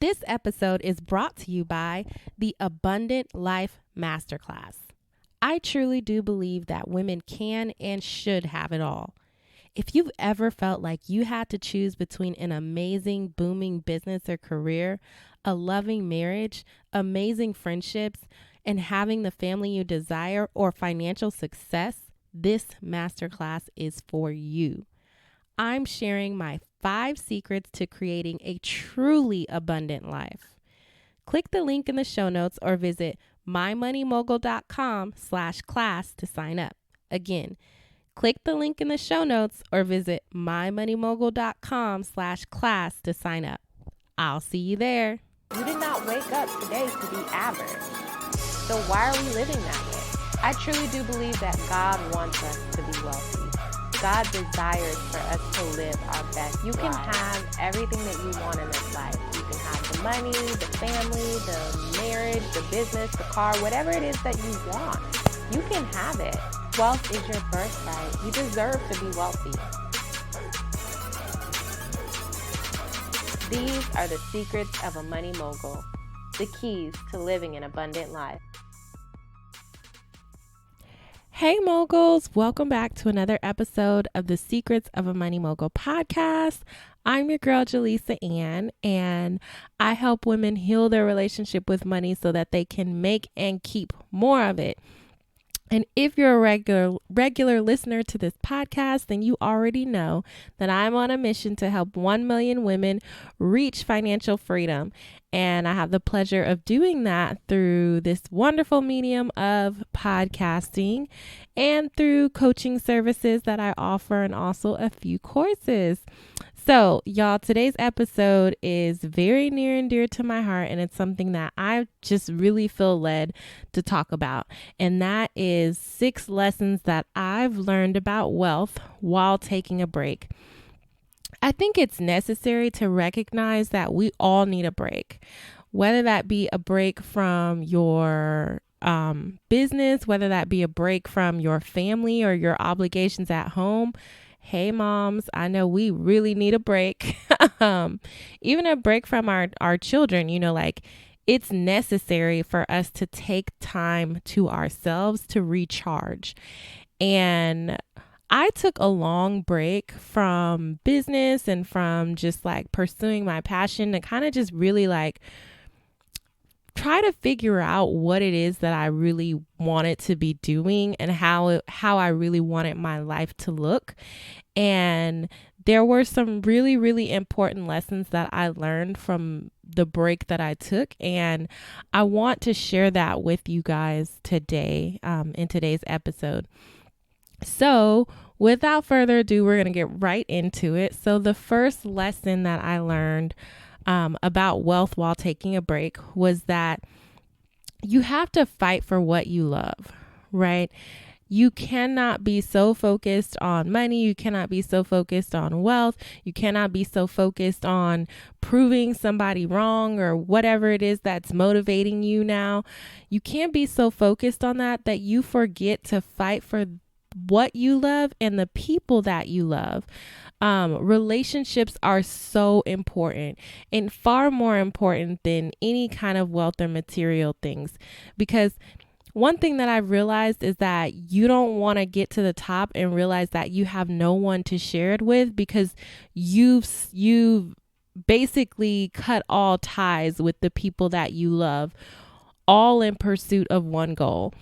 This episode is brought to you by the Abundant Life Masterclass. I truly do believe that women can and should have it all. If you've ever felt like you had to choose between an amazing, booming business or career, a loving marriage, amazing friendships, and having the family you desire or financial success, this masterclass is for you. I'm sharing my 5 secrets to creating a truly abundant life. Click the link in the show notes or visit mymoneymogul.com/class to sign up. Again, click the link in the show notes or visit mymoneymogul.com/class to sign up. I'll see you there. You did not wake up today to be average. So why are we living that way? I truly do believe that God wants us to be wealthy. God desires for us to live our best. You can have everything that you want in this life. You can have the money, the family, the marriage, the business, the car, whatever it is that you want. You can have it. Wealth is your birthright. You deserve to be wealthy. These are the secrets of a money mogul, the keys to living an abundant life. Hey moguls, welcome back to another episode of the Secrets of a Money Mogul podcast. I'm your girl Jalesa and I help women heal their relationship with money so that they can make and keep more of it. And if you're a regular listener to this podcast, then you already know that I'm on a mission to help 1 million women reach financial freedom. And I have the pleasure of doing that through this wonderful medium of podcasting and through coaching services that I offer and also a few courses. So y'all, today's episode is very near and dear to my heart, and it's something that I just really feel led to talk about. And that is 6 lessons that I've learned about wealth while taking a break. I think it's necessary to recognize that we all need a break, whether that be a break from your business, whether that be a break from your family or your obligations at home. Hey moms, I know we really need a break. Even a break from our children, it's necessary for us to take time to ourselves to recharge. And I took a long break from business and from just pursuing my passion to kind of just really try to figure out what it is that I really wanted to be doing and how I really wanted my life to look. And there were some really, really important lessons that I learned from the break that I took. And I want to share that with you guys today, in today's episode. So without further ado, we're going to get right into it. So the first lesson that I learned about wealth while taking a break was that you have to fight for what you love, right? You cannot be so focused on money. You cannot be so focused on wealth. You cannot be so focused on proving somebody wrong or whatever it is that's motivating you now. You can't be so focused on that you forget to fight for what you love and the people that you love. Relationships are so important and far more important than any kind of wealth or material things, because one thing that I've realized is that you don't want to get to the top and realize that you have no one to share it with, because you've basically cut all ties with the people that you love, all in pursuit of one goal.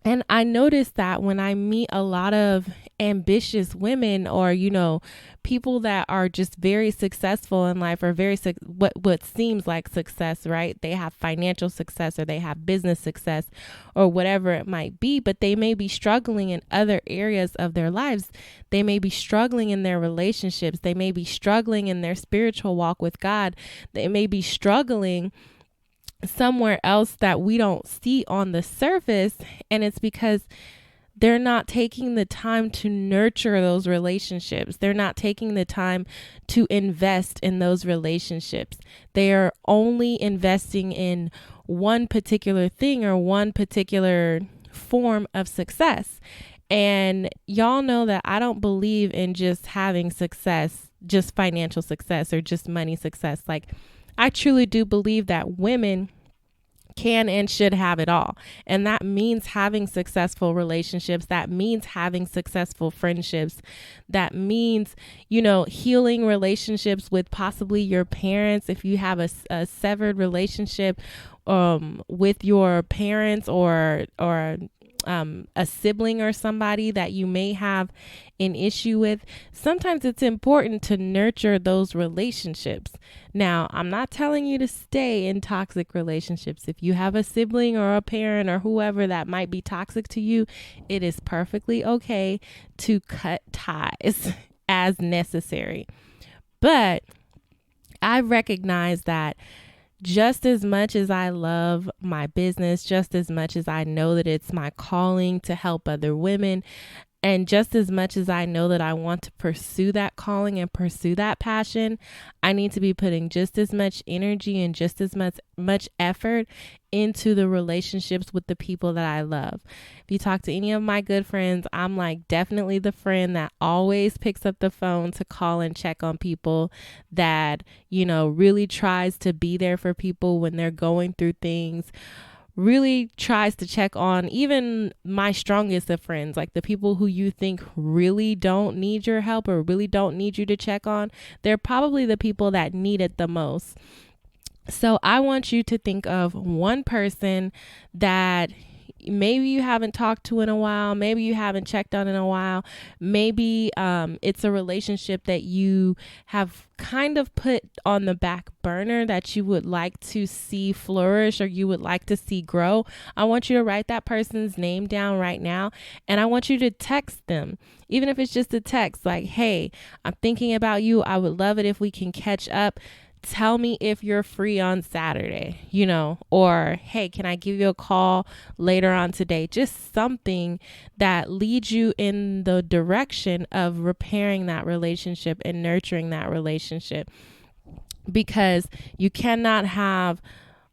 And I noticed that when I meet a lot of ambitious women or, people that are just very successful in life or what seems like success, right? They have financial success or they have business success or whatever it might be, but they may be struggling in other areas of their lives. They may be struggling in their relationships. They may be struggling in their spiritual walk with God. They may be struggling somewhere else that we don't see on the surface. And it's because they're not taking the time to nurture those relationships. They're not taking the time to invest in those relationships. They are only investing in one particular thing or one particular form of success. And y'all know that I don't believe in just having success, just financial success or just money success. I truly do believe that women can and should have it all. And that means having successful relationships. That means having successful friendships. That means, healing relationships with possibly your parents. If you have a severed relationship with your parents or a sibling or somebody that you may have an issue with, sometimes it's important to nurture those relationships. Now, I'm not telling you to stay in toxic relationships. If you have a sibling or a parent or whoever that might be toxic to you, it is perfectly okay to cut ties as necessary. But I recognize that just as much as I love my business, just as much as I know that it's my calling to help other women, and just as much as I know that I want to pursue that calling and pursue that passion, I need to be putting just as much energy and just as much effort into the relationships with the people that I love. If you talk to any of my good friends, I'm like definitely the friend that always picks up the phone to call and check on people, that, really tries to be there for people when they're going through things, really tries to check on even my strongest of friends, like the people who you think really don't need your help or really don't need you to check on. They're probably the people that need it the most. So I want you to think of one person that maybe you haven't talked to in a while, maybe you haven't checked on in a while, maybe it's a relationship that you have kind of put on the back burner that you would like to see flourish or you would like to see grow. I want you to write that person's name down right now, and I want you to text them, even if it's just a text like, hey, I'm thinking about you. I would love it if we can catch up. Tell me if you're free on Saturday, or hey, can I give you a call later on today? Just something that leads you in the direction of repairing that relationship and nurturing that relationship, because you cannot have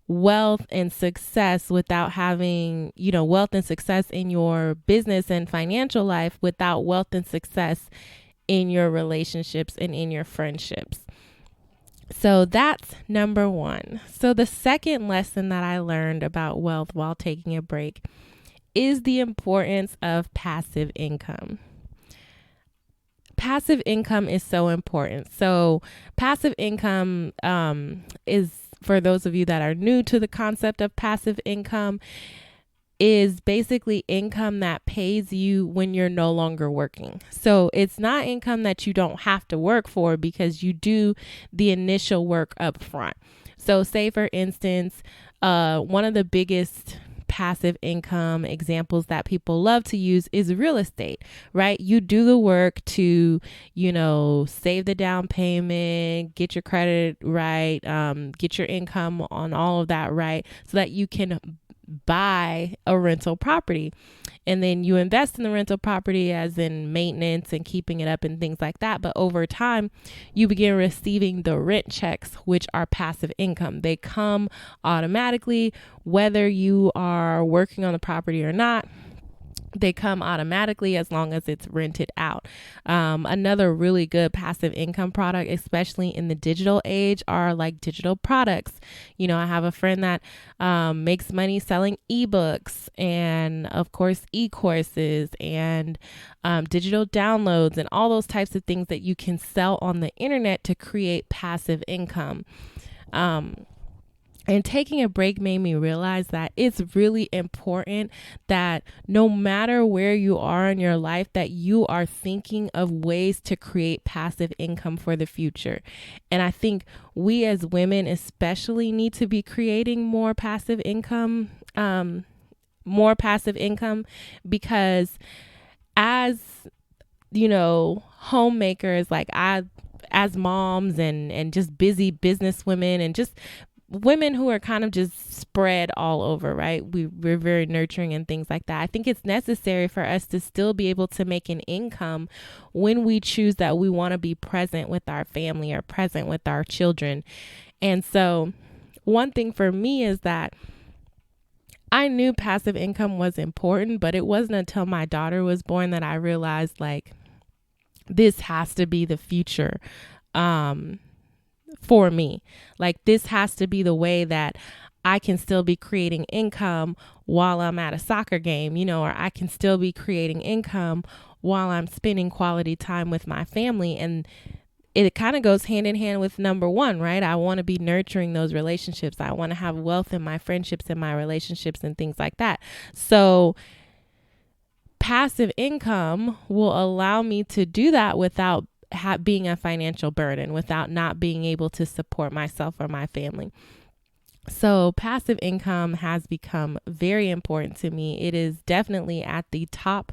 wealth and success without having, wealth and success in your business and financial life without wealth and success in your relationships and in your friendships. So that's number one. So the second lesson that I learned about wealth while taking a break is the importance of passive income. Passive income is so important. So passive income is, for those of you that are new to the concept of passive income, is basically income that pays you when you're no longer working. So it's not income that you don't have to work for because you do the initial work up front. So say, for instance, one of the biggest passive income examples that people love to use is real estate, right? You do the work to, save the down payment, get your credit right, get your income on all of that right, so that you can buy a rental property. And then you invest in the rental property as in maintenance and keeping it up and things like that. But over time, you begin receiving the rent checks, which are passive income. They come automatically, whether you are working on the property or not. They come automatically as long as it's rented out. Another really good passive income product, especially in the digital age, are like digital products. I have a friend that makes money selling ebooks and, of course, e-courses and digital downloads and all those types of things that you can sell on the internet to create passive income. And taking a break made me realize that it's really important that no matter where you are in your life, that you are thinking of ways to create passive income for the future. And I think we as women especially need to be creating more passive income, because as, homemakers, like as moms and just busy business women and just women who are kind of just spread all over, right? We're very nurturing and things like that. I think it's necessary for us to still be able to make an income when we choose that we want to be present with our family or present with our children. And so one thing for me is that I knew passive income was important, but it wasn't until my daughter was born that I realized, like, this has to be the future. for me. Like, this has to be the way that I can still be creating income while I'm at a soccer game, or I can still be creating income while I'm spending quality time with my family. And it kind of goes hand in hand with number one, right? I want to be nurturing those relationships. I want to have wealth in my friendships and my relationships and things like that. So passive income will allow me to do that without being a financial burden, without not being able to support myself or my family. So passive income has become very important to me. It is definitely at the top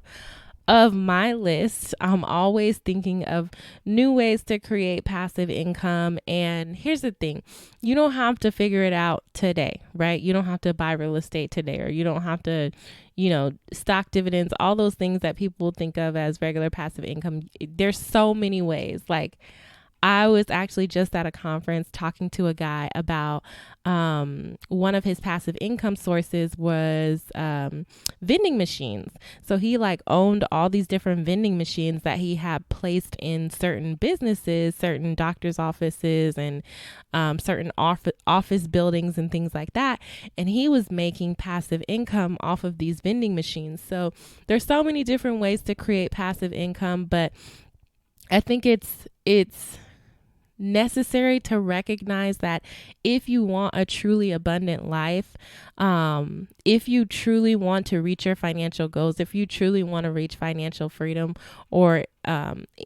of my list. I'm always thinking of new ways to create passive income. And here's the thing, you don't have to figure it out today, right? You don't have to buy real estate today, or you don't have to, stock dividends, all those things that people think of as regular passive income. There's so many ways. Like, I was actually just at a conference talking to a guy about one of his passive income sources was vending machines. So he owned all these different vending machines that he had placed in certain businesses, certain doctor's offices, and certain office buildings and things like that. And he was making passive income off of these vending machines. So there's so many different ways to create passive income, but I think it's necessary to recognize that if you want a truly abundant life, if you truly want to reach your financial goals, if you truly want to reach financial freedom, or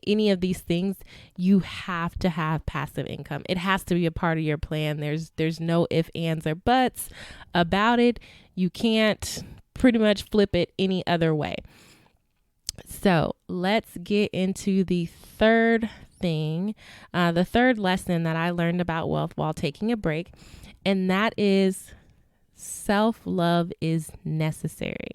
any of these things, you have to have passive income. It has to be a part of your plan. There's no ifs, ands, or buts about it. You can't pretty much flip it any other way. So let's get into the third thing, the third lesson that I learned about wealth while taking a break, and that is self-love is necessary.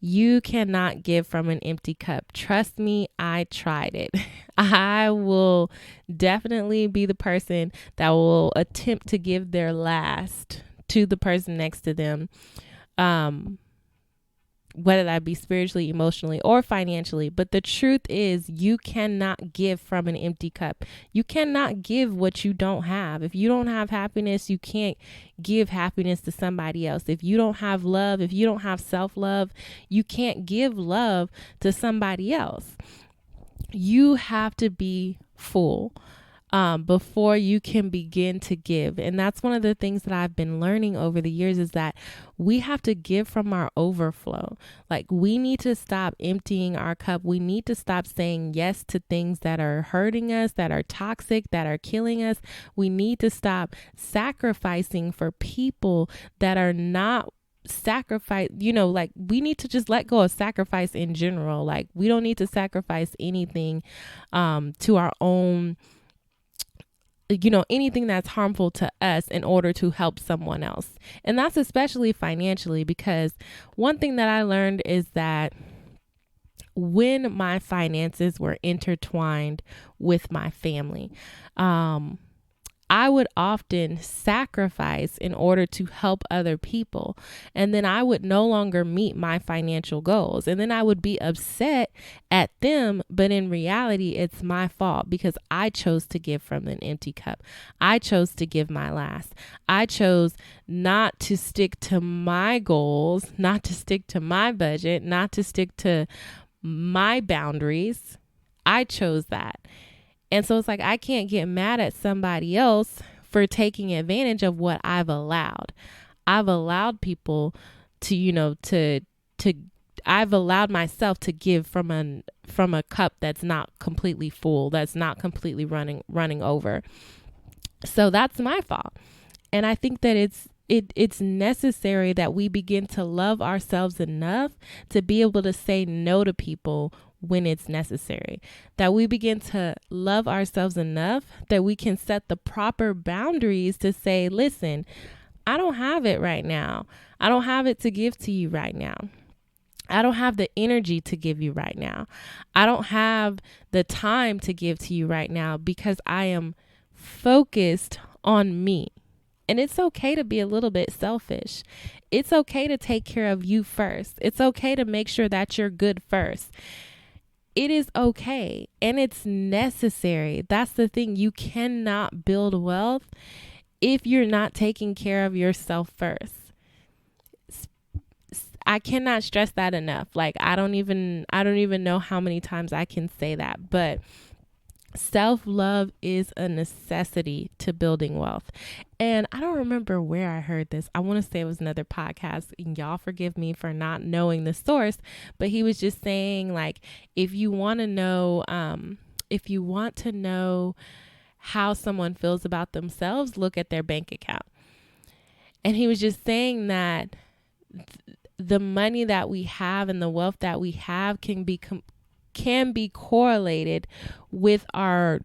You cannot give from an empty cup. Trust me, I tried it. I will definitely be the person that will attempt to give their last to the person next to them, whether that be spiritually, emotionally, or financially. But the truth is, you cannot give from an empty cup. You cannot give what you don't have. If you don't have happiness, you can't give happiness to somebody else. If you don't have love, if you don't have self-love, you can't give love to somebody else. You have to be full before you can begin to give. And that's one of the things that I've been learning over the years, is that we have to give from our overflow. Like, we need to stop emptying our cup. We need to stop saying yes to things that are hurting us, that are toxic, that are killing us. We need to stop sacrificing for people that are not sacrifice. We need to just let go of sacrifice in general. Like, we don't need to sacrifice anything to our own, anything that's harmful to us in order to help someone else. And that's especially financially, because one thing that I learned is that when my finances were intertwined with my family, I would often sacrifice in order to help other people. And then I would no longer meet my financial goals. And then I would be upset at them. But in reality, it's my fault, because I chose to give from an empty cup. I chose to give my last. I chose not to stick to my goals, not to stick to my budget, not to stick to my boundaries. I chose that. And so it's like, I can't get mad at somebody else for taking advantage of what I've allowed. I've allowed people to I've allowed myself to give from a cup that's not completely full, that's not completely running over. So that's my fault. And I think that it's necessary that we begin to love ourselves enough to be able to say no to people when it's necessary, that we begin to love ourselves enough that we can set the proper boundaries to say, listen, I don't have it right now. I don't have it to give to you right now. I don't have the energy to give you right now. I don't have the time to give to you right now, because I am focused on me. And it's okay to be a little bit selfish. It's okay to take care of you first. It's okay to make sure that you're good first. it is okay and it's necessary. That's the thing. You cannot build wealth if you're not taking care of yourself first. I cannot stress that enough. Like I don't even know how many times I can say that, but self-love is a necessity to building wealth. And I don't remember where I heard this. I want to say it was another podcast, and y'all forgive me for not knowing the source, but he was just saying, like, if you want to know how someone feels about themselves, look at their bank account. And he was just saying that the money that we have and the wealth that we have can be correlated with our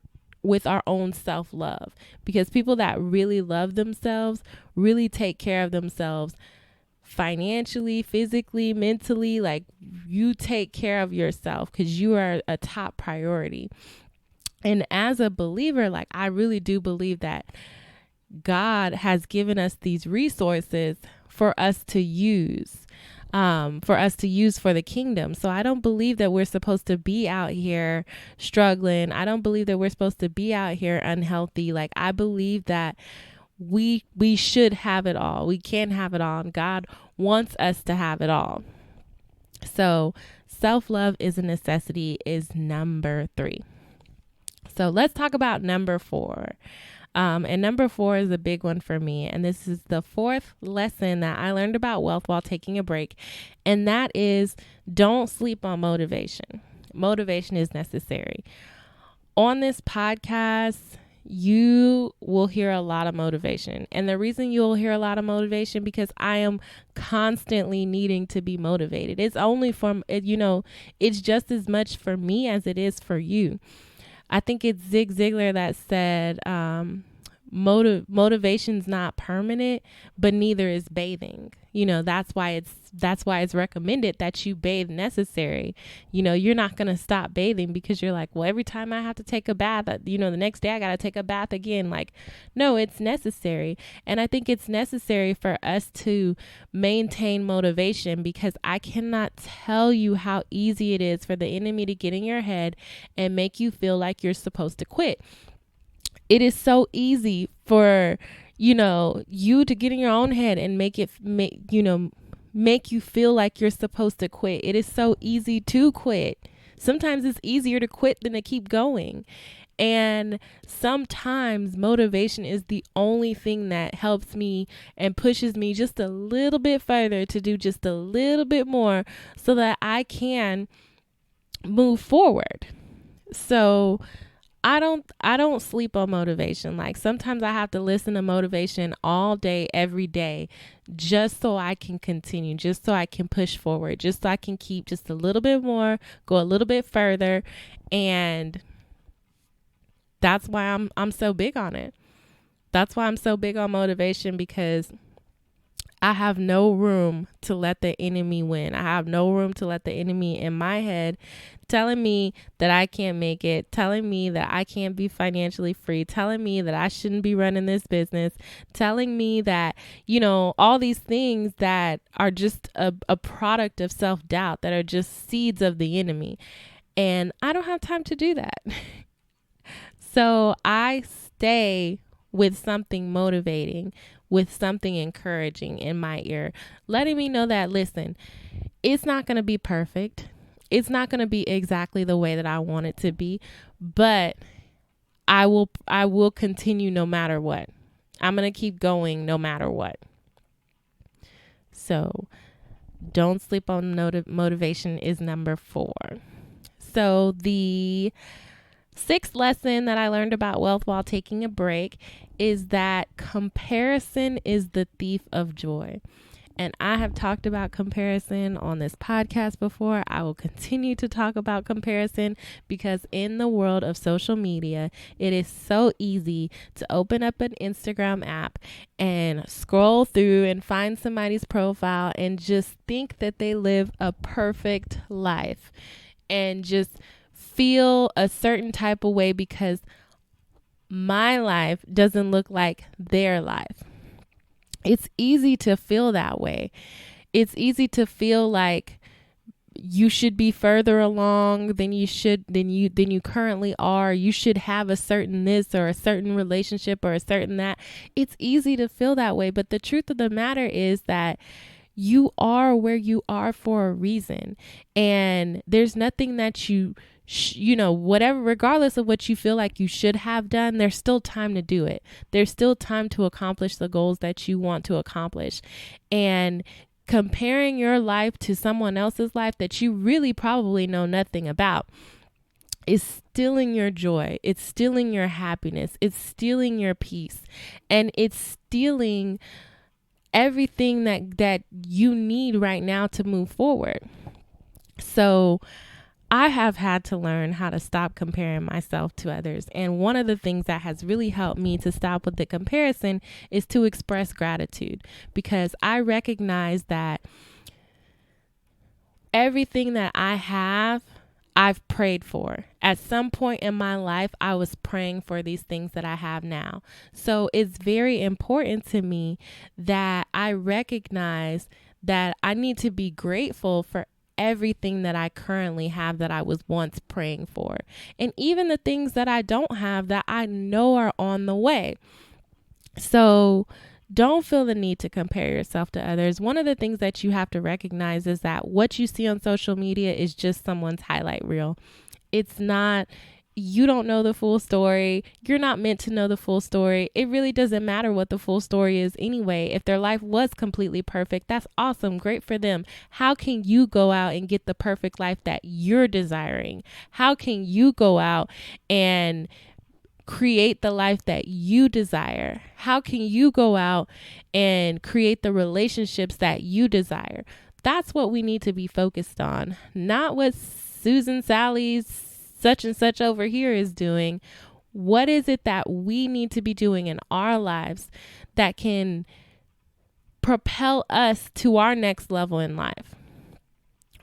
own self-love, because people that really love themselves really take care of themselves financially, physically, mentally. Like, you take care of yourself because you are a top priority. And as a believer, like, I really do believe that God has given us these resources for us to use. For the kingdom. So I don't believe that we're supposed to be out here struggling. I don't believe that we're supposed to be out here unhealthy. Like, I believe that we should have it all. We can have it all, and God wants us to have it all. So self-love is a necessity is number 3. So let's talk about number 4. And number 4 is a big one for me. And this is the 4th lesson that I learned about wealth while taking a break. And that is, don't sleep on motivation. Motivation is necessary. On this podcast, you will hear a lot of motivation. And the reason you'll hear a lot of motivation, because I am constantly needing to be motivated. It's only from, it's just as much for me as it is for you. I think it's Zig Ziglar that said, motivation's not permanent, but neither is bathing. That's why it's recommended that you bathe necessary. You're not going to stop bathing because you're like, well, every time I have to take a bath, the next day I got to take a bath again. Like, no, it's necessary. And I think it's necessary for us to maintain motivation, because I cannot tell you how easy it is for the enemy to get in your head and make you feel like you're supposed to quit. It is so easy for, you to get in your own head and make you feel like you're supposed to quit. It is so easy to quit. Sometimes it's easier to quit than to keep going. And sometimes motivation is the only thing that helps me and pushes me just a little bit further to do just a little bit more so that I can move forward. So I don't sleep on motivation. Like, sometimes I have to listen to motivation all day, every day, just so I can continue, just so I can push forward, just so I can keep just a little bit more, go a little bit further. And that's why I'm so big on it. That's why I'm so big on motivation, because I have no room to let the enemy win. I have no room to let the enemy in my head telling me that I can't make it, telling me that I can't be financially free, telling me that I shouldn't be running this business, telling me that, all these things that are just a product of self-doubt, that are just seeds of the enemy. And I don't have time to do that. So I stay with something motivating, with something encouraging in my ear, letting me know that, listen, it's not going to be perfect. It's not going to be exactly the way that I want it to be, but I will continue no matter what. I'm going to keep going no matter what. So don't sleep on motivation is number 4. So the 6th lesson that I learned about wealth while taking a break is that comparison is the thief of joy. And I have talked about comparison on this podcast before. I will continue to talk about comparison, because in the world of social media, it is so easy to open up an Instagram app and scroll through and find somebody's profile and just think that they live a perfect life and just feel a certain type of way because my life doesn't look like their life. It's easy to feel that way. It's easy to feel like you should be further along than you currently are. You should have a certain this or a certain relationship or a certain that. It's easy to feel that way, but the truth of the matter is that you are where you are for a reason, and there's nothing that whatever, regardless of what you feel like you should have done, there's still time to do it. There's still time to accomplish the goals that you want to accomplish. And comparing your life to someone else's life that you really probably know nothing about is stealing your joy. It's stealing your happiness. It's stealing your peace. And it's stealing everything that you need right now to move forward. So I have had to learn how to stop comparing myself to others. And one of the things that has really helped me to stop with the comparison is to express gratitude, because I recognize that everything that I have, I've prayed for. At some point in my life, I was praying for these things that I have now. So it's very important to me that I recognize that I need to be grateful for everything that I currently have that I was once praying for. And even the things that I don't have that I know are on the way. So don't feel the need to compare yourself to others. One of the things that you have to recognize is that what you see on social media is just someone's highlight reel. It's not, you don't know the full story. You're not meant to know the full story. It really doesn't matter what the full story is anyway. If their life was completely perfect, that's awesome. Great for them. How can you go out and get the perfect life that you're desiring? How can you go out and create the life that you desire? How can you go out and create the relationships that you desire? That's what we need to be focused on, not what Susan Sally's such and such over here is doing. What is it that we need to be doing in our lives that can propel us to our next level in life?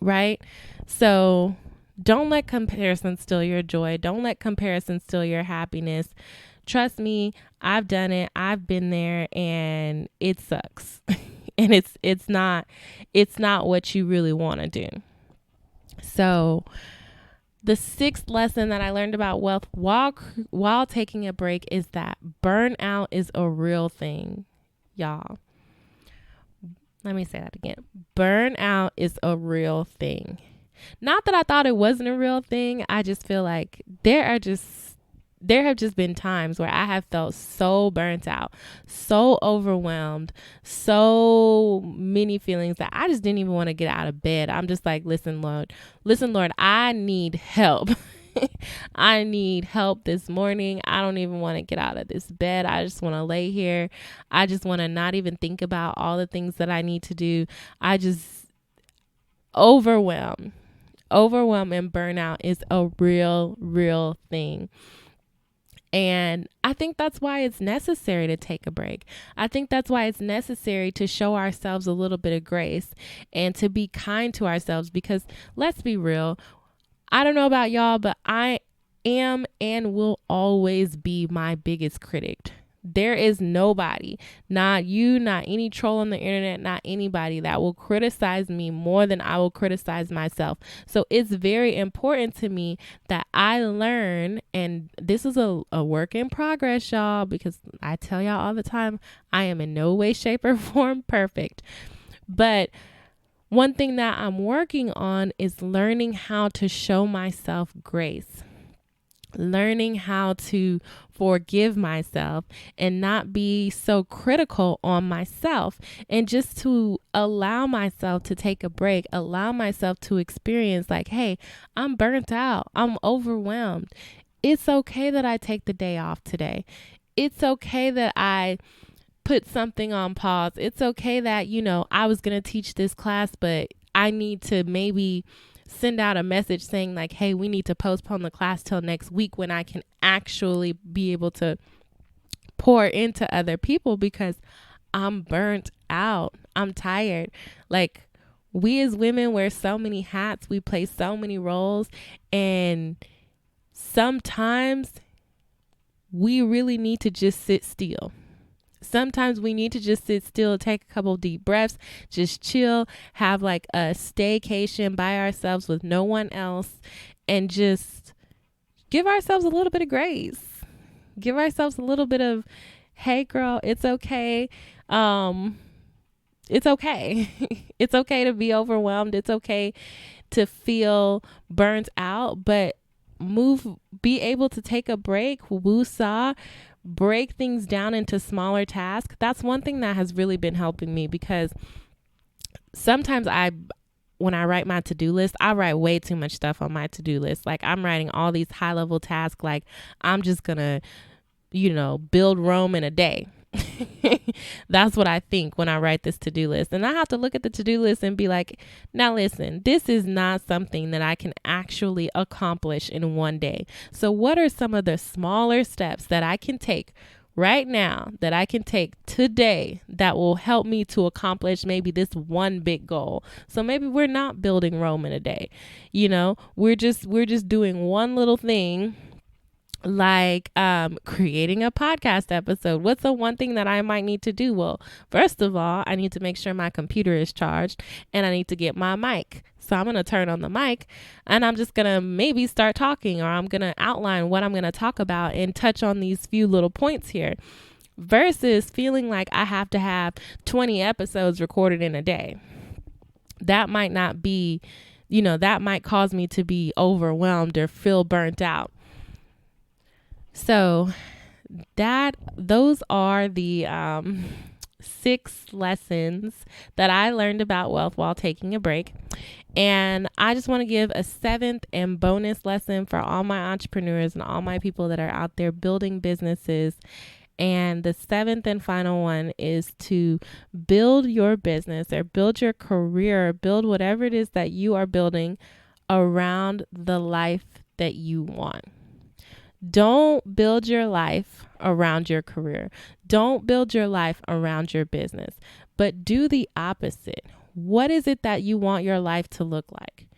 Right? So don't let comparison steal your joy. Don't let comparison steal your happiness. Trust me, I've done it. I've been there, and it sucks. And it's not what you really want to do. So the sixth lesson that I learned about wealth while taking a break is that burnout is a real thing, y'all. Let me say that again. Burnout is a real thing. Not that I thought it wasn't a real thing. I just feel like there have just been times where I have felt so burnt out, so overwhelmed, so many feelings that I just didn't even want to get out of bed. I'm just like, listen, Lord, I need help. I need help this morning. I don't even want to get out of this bed. I just want to lay here. I just want to not even think about all the things that I need to do. I just overwhelm and burnout is a real thing. And I think that's why it's necessary to take a break. I think that's why it's necessary to show ourselves a little bit of grace and to be kind to ourselves, because let's be real. I don't know about y'all, but I am and will always be my biggest critic. There is nobody, not you, not any troll on the internet, not anybody that will criticize me more than I will criticize myself. So it's very important to me that I learn, and this is a work in progress, y'all, because I tell y'all all the time, I am in no way, shape, or form perfect. But one thing that I'm working on is learning how to show myself grace. Learning how to forgive myself and not be so critical on myself, and just to allow myself to take a break, allow myself to experience like, hey, I'm burnt out. I'm overwhelmed. It's okay that I take the day off today. It's okay that I put something on pause. It's okay that, I was going to teach this class, but I need to maybe send out a message saying like, hey, we need to postpone the class till next week, when I can actually be able to pour into other people, because I'm burnt out. I'm tired. Like, we as women wear so many hats. We play so many roles. And sometimes we really need to just sit still. Sometimes we need to just sit still, take a couple deep breaths, just chill, have like a staycation by ourselves with no one else, and just give ourselves a little bit of grace. Give ourselves a little bit of, hey girl, it's okay. It's okay. It's okay to be overwhelmed. It's okay to feel burnt out, but be able to take a break, woo-saw, break things down into smaller tasks. That's one thing that has really been helping me, because sometimes when I write my to-do list, I write way too much stuff on my to-do list. Like I'm writing all these high level tasks. Like I'm just gonna, build Rome in a day. That's what I think when I write this to-do list. And I have to look at the to-do list and be like, now listen, this is not something that I can actually accomplish in one day. So what are some of the smaller steps that I can take right now, that I can take today, that will help me to accomplish maybe this one big goal? So maybe we're not building Rome in a day. We're just doing one little thing, like creating a podcast episode. What's the one thing that I might need to do? Well, first of all, I need to make sure my computer is charged, and I need to get my mic. So I'm going to turn on the mic, and I'm just going to maybe start talking, or I'm going to outline what I'm going to talk about and touch on these few little points here, versus feeling like I have to have 20 episodes recorded in a day. That might not be, that might cause me to be overwhelmed or feel burnt out. So those are the 6 lessons that I learned about wealth while taking a break. And I just want to give a 7th and bonus lesson for all my entrepreneurs and all my people that are out there building businesses. And the 7th and final one is to build your business, or build your career, build whatever it is that you are building around the life that you want. Don't build your life around your career. Don't build your life around your business, but do the opposite. What is it that you want your life to look like?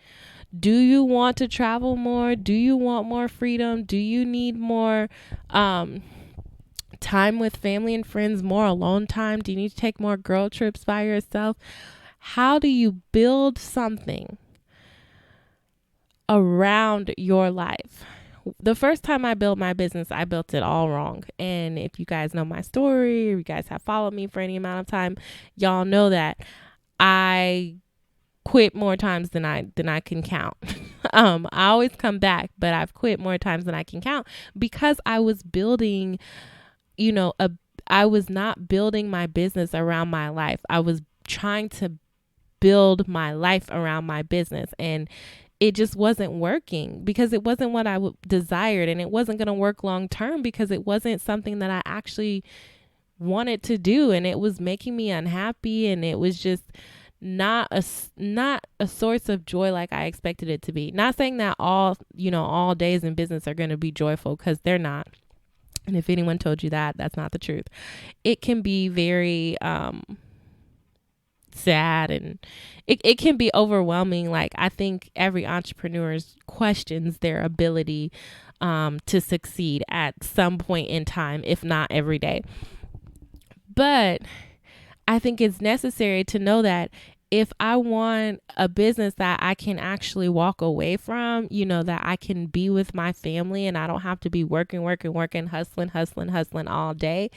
Do you want to travel more? Do you want more freedom? Do you need more time with family and friends, more alone time? Do you need to take more girl trips by yourself? How do you build something around your life? The first time I built my business, I built it all wrong. And if you guys know my story, or you guys have followed me for any amount of time, y'all know that I quit more times than I can count. I always come back, but I've quit more times than I can count, because I was building, I was not building my business around my life. I was trying to build my life around my business, and it just wasn't working, because it wasn't what I desired, and it wasn't going to work long term, because it wasn't something that I actually wanted to do, and it was making me unhappy, and it was just not a source of joy like I expected it to be. Not saying that all days in business are going to be joyful, because they're not. And if anyone told you that, that's not the truth. It can be very sad, and it can be overwhelming. Like, I think every entrepreneur questions their ability to succeed at some point in time, if not every day. But I think it's necessary to know that if I want a business that I can actually walk away from, that I can be with my family and I don't have to be working, hustling all day,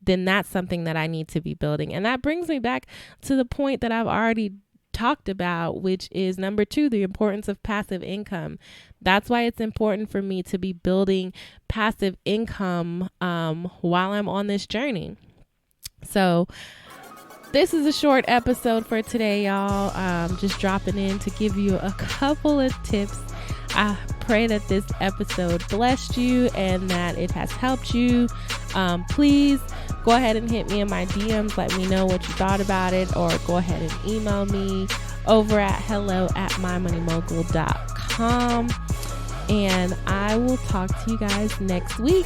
then that's something that I need to be building. And that brings me back to the point that I've already talked about, which is number 2, the importance of passive income. That's why it's important for me to be building passive income while I'm on this journey. So this is a short episode for today, y'all. Just dropping in to give you a couple of tips. I pray that this episode blessed you and that it has helped you. Please go ahead and hit me in my DMs. Let me know what you thought about it, or go ahead and email me over at hello@mymoneymogul.com. And I will talk to you guys next week.